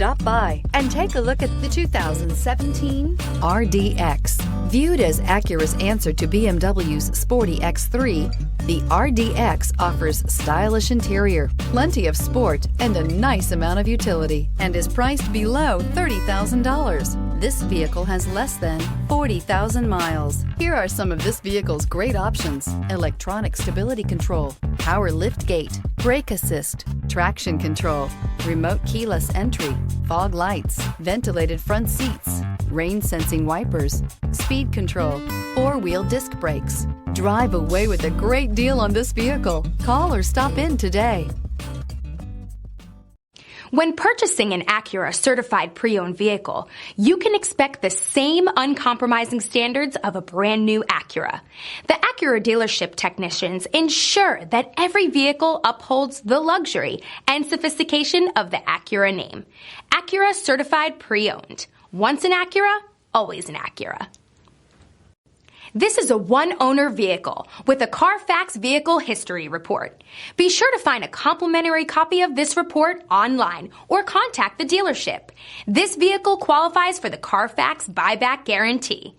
Stop by and take a look at the 2017 RDX. Viewed as Acura's answer to BMW's sporty X3, the RDX offers stylish interior, plenty of sport, and a nice amount of utility, and is priced below $30,000. This vehicle has less than 40,000 miles. Here are some of this vehicle's great options: electronic stability control, power liftgate, brake assist, traction control, remote keyless entry, fog lights, ventilated front seats, rain sensing wipers, speed control, four-wheel disc brakes. Drive away with a great deal on this vehicle. Call or stop in today. When purchasing an Acura certified pre-owned vehicle, you can expect the same uncompromising standards of a brand new Acura. The Acura dealership technicians ensure that every vehicle upholds the luxury and sophistication of the Acura name. Acura certified pre-owned. Once an Acura, always an Acura. This is a one-owner vehicle with a Carfax Vehicle History Report. Be sure to find a complimentary copy of this report online or contact the dealership. This vehicle qualifies for the Carfax Buyback Guarantee.